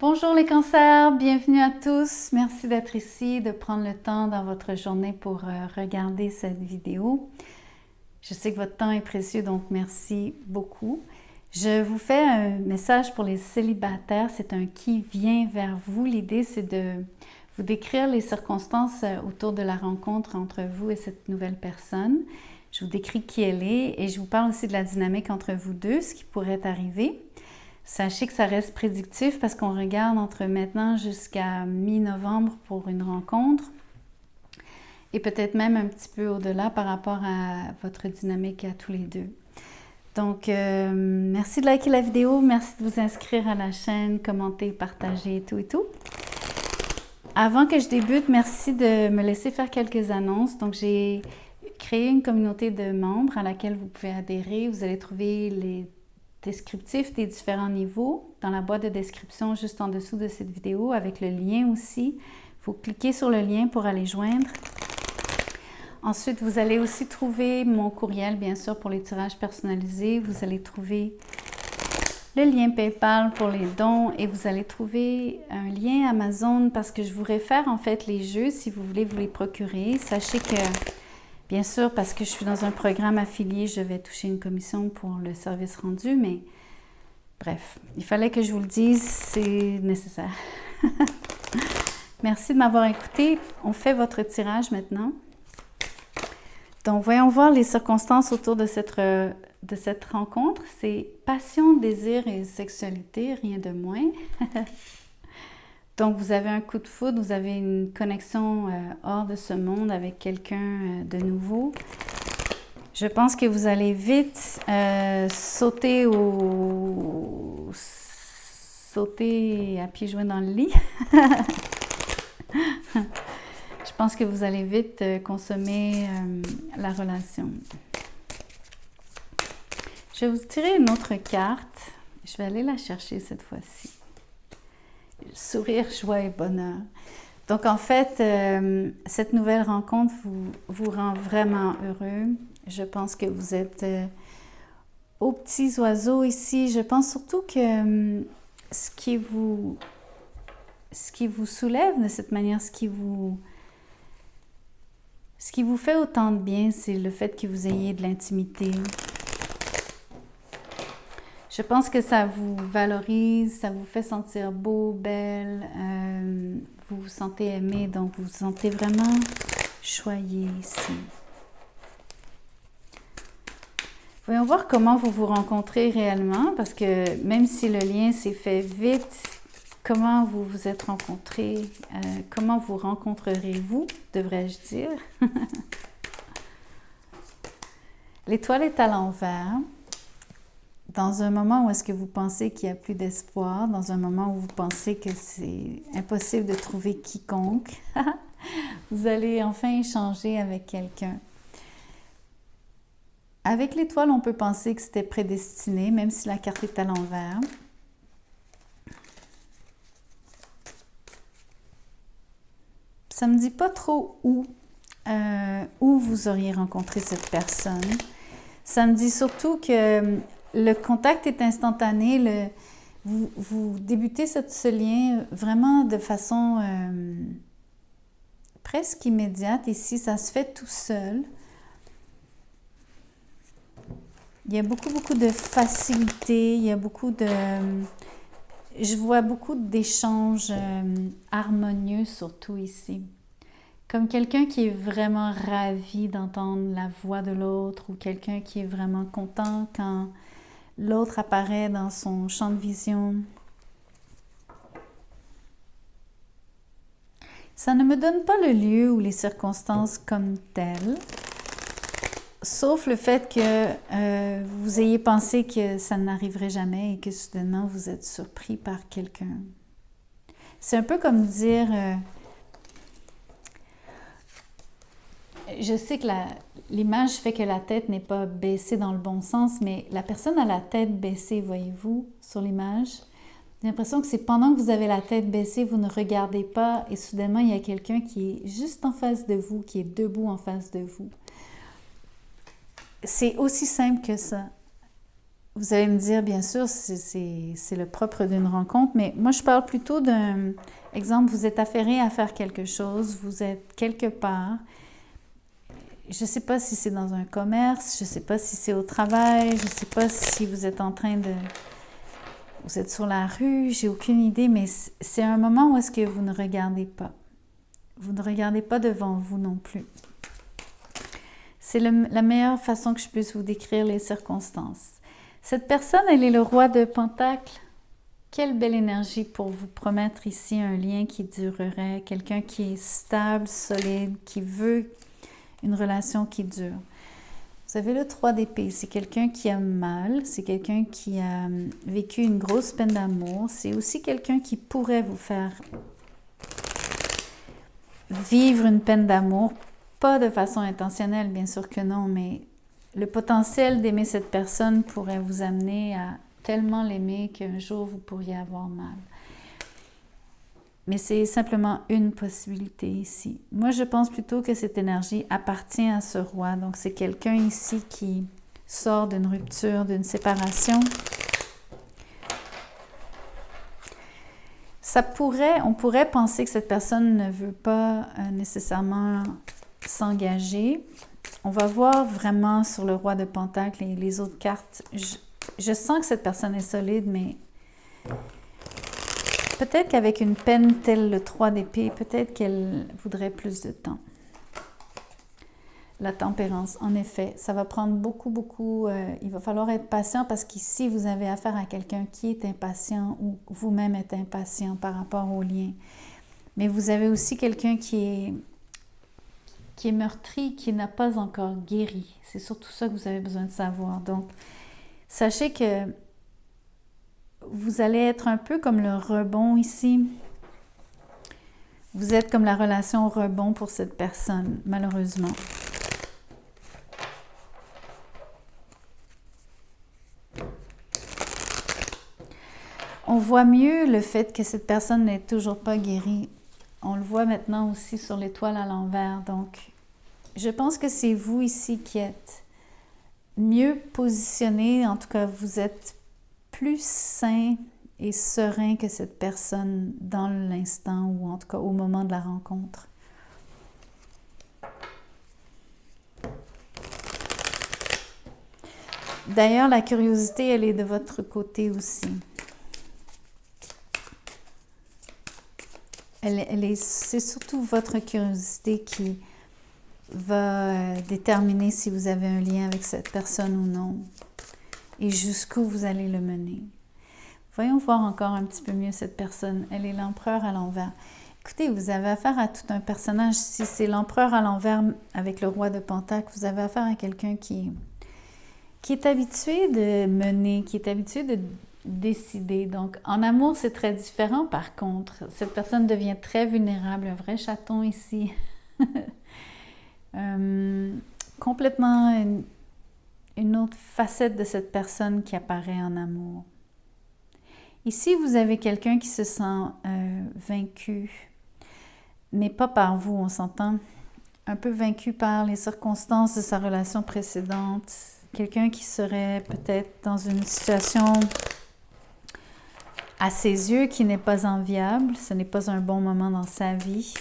Bonjour les cancers, bienvenue à tous. Merci d'être ici, de prendre le temps dans votre journée pour regarder cette vidéo. Je sais que votre temps est précieux, donc merci beaucoup. Je vous fais un message pour les célibataires, c'est un qui vient vers vous. L'idée, c'est de vous décrire les circonstances autour de la rencontre entre vous et cette nouvelle personne. Je vous décris qui elle est et je vous parle aussi de la dynamique entre vous deux, ce qui pourrait arriver. Sachez que ça reste prédictif parce qu'on regarde entre maintenant jusqu'à mi-novembre pour une rencontre et peut-être même un petit peu au-delà par rapport à votre dynamique à tous les deux. Donc, merci de liker la vidéo, merci de vous inscrire à la chaîne, commenter, partager et tout. Avant que je débute, merci de me laisser faire quelques annonces. Donc, j'ai créé une communauté de membres à laquelle vous pouvez adhérer. Vous allez trouver les descriptif des différents niveaux dans la boîte de description juste en dessous de cette vidéo avec le lien aussi. Il faut cliquer sur le lien pour aller joindre. Ensuite, vous allez aussi trouver mon courriel, bien sûr, pour les tirages personnalisés. Vous allez trouver le lien PayPal pour les dons et vous allez trouver un lien Amazon parce que je vous réfère en fait les jeux si vous voulez vous les procurer. Sachez que bien sûr, parce que je suis dans un programme affilié, je vais toucher une commission pour le service rendu, mais bref, il fallait que je vous le dise, c'est nécessaire. Merci de m'avoir écouté. On fait votre tirage maintenant. Donc, voyons voir les circonstances autour de cette rencontre. C'est passion, désir et sexualité, rien de moins. Donc, vous avez un coup de foudre, vous avez une connexion hors de ce monde avec quelqu'un de nouveau. Je pense que vous allez vite sauter à pieds joints dans le lit. Je pense que vous allez vite consommer la relation. Je vais vous tirer une autre carte. Je vais aller la chercher cette fois-ci. Sourire, joie et bonheur. Donc, en fait, cette nouvelle rencontre vous rend vraiment heureux. Je pense que vous êtes aux petits oiseaux ici. Je pense surtout que ce qui vous soulève de cette manière, ce qui vous fait autant de bien, c'est le fait que vous ayez de l'intimité. Je pense que ça vous valorise, ça vous fait sentir beau, belle, vous vous sentez aimé, donc vous vous sentez vraiment choyé ici. Voyons voir comment vous vous rencontrez réellement, parce que même si le lien s'est fait vite, comment vous vous êtes rencontrés, comment vous rencontrerez-vous, devrais-je dire. L'étoile est à l'envers. Dans un moment où est-ce que vous pensez qu'il n'y a plus d'espoir, dans un moment où vous pensez que c'est impossible de trouver quiconque, vous allez enfin échanger avec quelqu'un. Avec l'étoile, on peut penser que c'était prédestiné, même si la carte est à l'envers. Ça ne me dit pas trop où vous auriez rencontré cette personne. Ça me dit surtout que le contact est instantané. Vous débutez ce lien vraiment de façon presque immédiate. Ici, ça se fait tout seul. Il y a beaucoup de facilité. Il y a je vois beaucoup d'échanges harmonieux, surtout ici. Comme quelqu'un qui est vraiment ravi d'entendre la voix de l'autre ou quelqu'un qui est vraiment content quand l'autre apparaît dans son champ de vision. Ça ne me donne pas le lieu ou les circonstances comme telles, sauf le fait que vous ayez pensé que ça n'arriverait jamais et que soudainement vous êtes surpris par quelqu'un. C'est un peu comme dire... je sais que l'image fait que la tête n'est pas baissée dans le bon sens, mais la personne a la tête baissée, voyez-vous, sur l'image. J'ai l'impression que c'est pendant que vous avez la tête baissée, vous ne regardez pas et soudainement, il y a quelqu'un qui est juste en face de vous, qui est debout en face de vous. C'est aussi simple que ça. vous allez me dire, bien sûr, c'est le propre d'une rencontre, mais moi, je parle plutôt d'un exemple, vous êtes affairé à faire quelque chose, vous êtes quelque part. Je ne sais pas si c'est dans un commerce, je ne sais pas si c'est au travail, je ne sais pas si vous êtes en train de... Vous êtes sur la rue, j'ai aucune idée, mais c'est un moment où est-ce que vous ne regardez pas. Vous ne regardez pas devant vous non plus. C'est la meilleure façon que je puisse vous décrire les circonstances. Cette personne, elle est le roi de Pentacles. Quelle belle énergie pour vous promettre ici un lien qui durerait, quelqu'un qui est stable, solide, qui veut une relation qui dure. Vous avez le 3 d'épée, c'est quelqu'un qui a mal, c'est quelqu'un qui a vécu une grosse peine d'amour, c'est aussi quelqu'un qui pourrait vous faire vivre une peine d'amour, pas de façon intentionnelle, bien sûr que non, mais le potentiel d'aimer cette personne pourrait vous amener à tellement l'aimer qu'un jour vous pourriez avoir mal. Mais c'est simplement une possibilité ici. Moi, je pense plutôt que cette énergie appartient à ce roi. Donc, c'est quelqu'un ici qui sort d'une rupture, d'une séparation. On pourrait penser que cette personne ne veut pas nécessairement s'engager. On va voir vraiment sur le roi de Pentacles et les autres cartes. Je sens que cette personne est solide, mais peut-être qu'avec une peine telle le 3 d'épée, peut-être qu'elle voudrait plus de temps. La tempérance, en effet, ça va prendre beaucoup, il va falloir être patient parce qu'ici, vous avez affaire à quelqu'un qui est impatient ou vous-même êtes impatient par rapport au lien. Mais vous avez aussi quelqu'un qui est meurtri, qui n'a pas encore guéri. C'est surtout ça que vous avez besoin de savoir. Donc, sachez que vous allez être un peu comme le rebond ici. Vous êtes comme la relation rebond pour cette personne, malheureusement. On voit mieux le fait que cette personne n'est toujours pas guérie. On le voit maintenant aussi sur l'étoile à l'envers. Donc, je pense que c'est vous ici qui êtes mieux positionné. En tout cas, vous êtes plus sain et serein que cette personne dans l'instant ou en tout cas au moment de la rencontre. D'ailleurs, la curiosité, elle est de votre côté aussi. C'est surtout votre curiosité qui va déterminer si vous avez un lien avec cette personne ou non et jusqu'où vous allez le mener. Voyons voir encore un petit peu mieux cette personne. Elle est l'empereur à l'envers. Écoutez, vous avez affaire à tout un personnage. Si c'est l'empereur à l'envers avec le roi de Pentacles, vous avez affaire à quelqu'un qui est habitué de mener, qui est habitué de décider. Donc, en amour, c'est très différent par contre. Cette personne devient très vulnérable, un vrai chaton ici. Complètement une autre facette de cette personne qui apparaît en amour. Ici, vous avez quelqu'un qui se sent vaincu, mais pas par vous, on s'entend. Un peu vaincu par les circonstances de sa relation précédente. Quelqu'un qui serait peut-être dans une situation à ses yeux qui n'est pas enviable. Ce n'est pas un bon moment dans sa vie.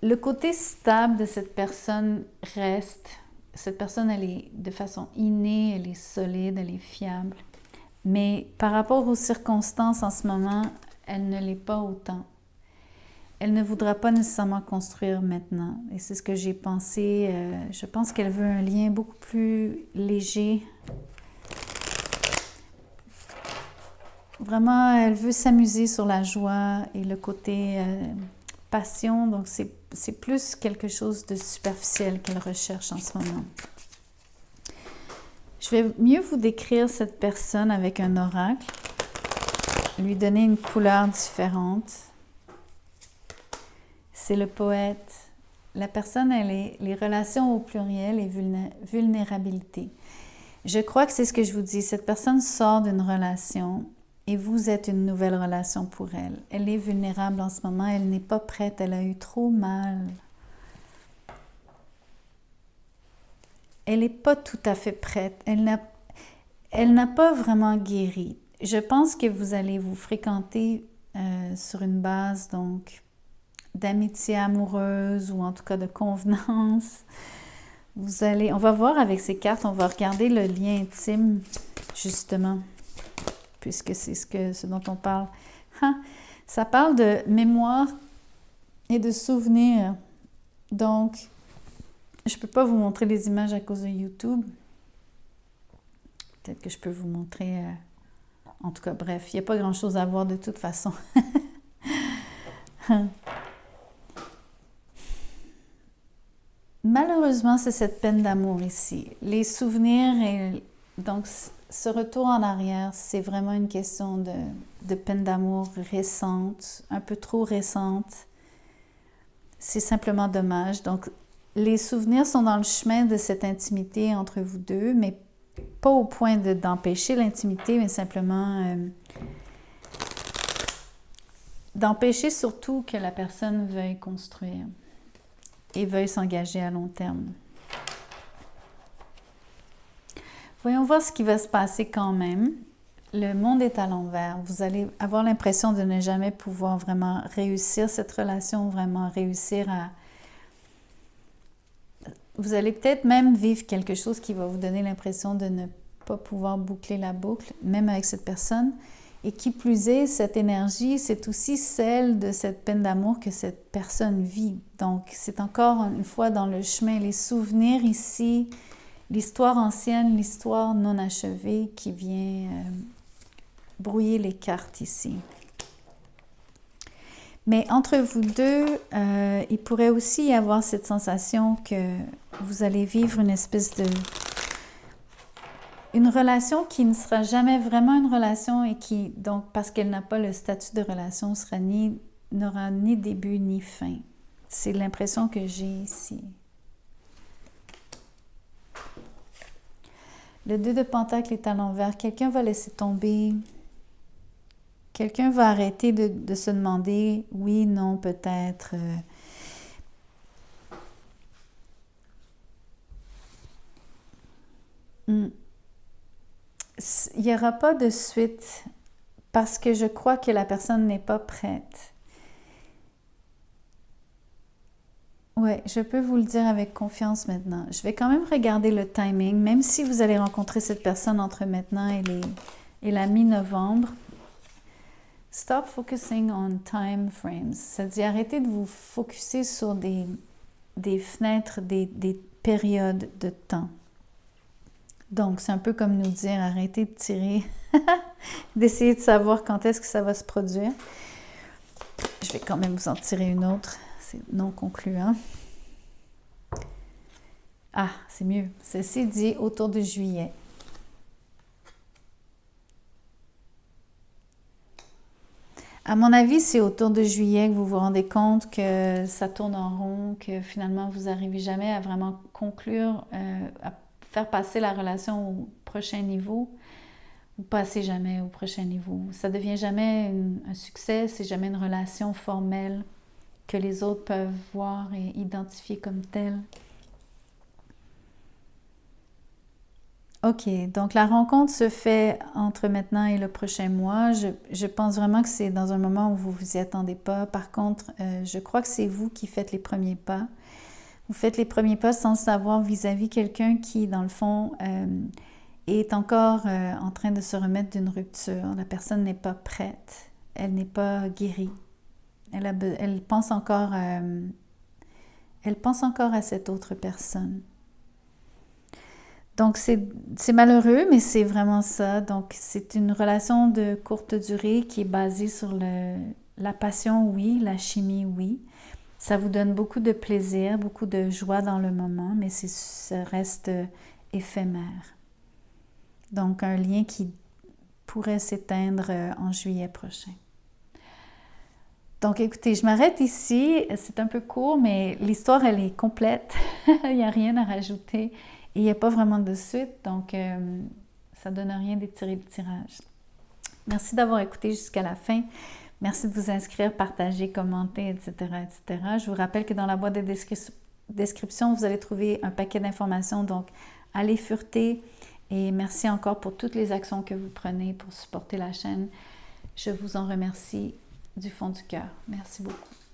Le côté stable de cette personne reste. Cette personne, elle est de façon innée, elle est solide, elle est fiable. Mais par rapport aux circonstances en ce moment, elle ne l'est pas autant. Elle ne voudra pas nécessairement construire maintenant. Et c'est ce que j'ai pensé. Je pense qu'elle veut un lien beaucoup plus léger. Vraiment, elle veut s'amuser sur la joie et le côté passion. Donc, c'est plus quelque chose de superficiel qu'elle recherche en ce moment. Je vais mieux vous décrire cette personne avec un oracle. Lui donner une couleur différente. C'est le poète. La personne, elle est les relations au pluriel et vulnérabilité. Je crois que c'est ce que je vous dis. Cette personne sort d'une relation et vous êtes une nouvelle relation pour elle. Elle est vulnérable en ce moment. Elle n'est pas prête. Elle a eu trop mal. Elle n'est pas tout à fait prête. elle n'a pas vraiment guéri. Je pense que vous allez vous fréquenter sur une base donc d'amitié amoureuse ou en tout cas de convenance. On va voir avec ces cartes, on va regarder le lien intime justement, puisque c'est ce dont on parle. Ça parle de mémoire et de souvenirs. Donc, je ne peux pas vous montrer les images à cause de YouTube. Peut-être que je peux vous montrer... en tout cas, bref, il n'y a pas grand-chose à voir de toute façon. Malheureusement, c'est cette peine d'amour ici. Les souvenirs et donc ce retour en arrière, c'est vraiment une question de peine d'amour récente, un peu trop récente. C'est simplement dommage. Donc, les souvenirs sont dans le chemin de cette intimité entre vous deux, mais pas au point d'empêcher l'intimité, mais simplement d'empêcher surtout que la personne veuille construire et veuille s'engager à long terme. Voyons voir ce qui va se passer quand même. Le monde est à l'envers. Vous allez avoir l'impression de ne jamais pouvoir vraiment réussir cette relation, vraiment réussir à... Vous allez peut-être même vivre quelque chose qui va vous donner l'impression de ne pas pouvoir boucler la boucle, même avec cette personne. Et qui plus est, cette énergie, c'est aussi celle de cette peine d'amour que cette personne vit. Donc, c'est encore une fois dans le chemin, les souvenirs ici, l'histoire ancienne, l'histoire non achevée qui vient brouiller les cartes ici. Mais entre vous deux, il pourrait aussi y avoir cette sensation que vous allez vivre une espèce de... Une relation qui ne sera jamais vraiment une relation et qui, donc, parce qu'elle n'a pas le statut de relation, n'aura ni début ni fin. C'est l'impression que j'ai ici. Le 2 de Pentacle est à l'envers. Quelqu'un va laisser tomber. Quelqu'un va arrêter de se demander, oui, non, peut-être. Il n'y aura pas de suite parce que je crois que la personne n'est pas prête. Oui, je peux vous le dire avec confiance maintenant. Je vais quand même regarder le timing, même si vous allez rencontrer cette personne entre maintenant et la mi-novembre. Stop focusing on time frames. C'est-à-dire arrêtez de vous focuser sur des fenêtres, des périodes de temps. Donc, c'est un peu comme nous dire, arrêtez de tirer, d'essayer de savoir quand est-ce que ça va se produire. Je vais quand même vous en tirer une autre, c'est non concluant. Ah, c'est mieux. Ceci dit autour de juillet. À mon avis, c'est autour de juillet que vous vous rendez compte que ça tourne en rond, que finalement, vous n'arrivez jamais à vraiment conclure, à faire passer la relation au prochain niveau. Vous passez jamais au prochain niveau. Ça ne devient jamais un succès, c'est jamais une relation formelle que les autres peuvent voir et identifier comme telle. OK, donc la rencontre se fait entre maintenant et le prochain mois. Je pense vraiment que c'est dans un moment où vous ne vous y attendez pas. Par contre, je crois que c'est vous qui faites les premiers pas. Vous faites les premiers pas sans le savoir vis-à-vis quelqu'un qui, dans le fond, est encore en train de se remettre d'une rupture. La personne n'est pas prête. Elle n'est pas guérie. Elle pense encore à cette autre personne. Donc, c'est malheureux, mais c'est vraiment ça. Donc, c'est une relation de courte durée qui est basée sur la passion, oui, la chimie, oui. Ça vous donne beaucoup de plaisir, beaucoup de joie dans le moment, mais ça reste éphémère. Donc, un lien qui pourrait s'éteindre en juillet prochain. Donc, écoutez, je m'arrête ici. C'est un peu court, mais l'histoire, elle est complète. Il n'y a rien à rajouter. Et il n'y a pas vraiment de suite, donc ça ne donne rien d'étirer le tirage. Merci d'avoir écouté jusqu'à la fin. Merci de vous inscrire, partager, commenter, etc., etc. Je vous rappelle que dans la boîte de description, vous allez trouver un paquet d'informations, donc allez fureter Et merci encore pour toutes les actions que vous prenez pour supporter la chaîne. Je vous en remercie du fond du cœur. Merci beaucoup.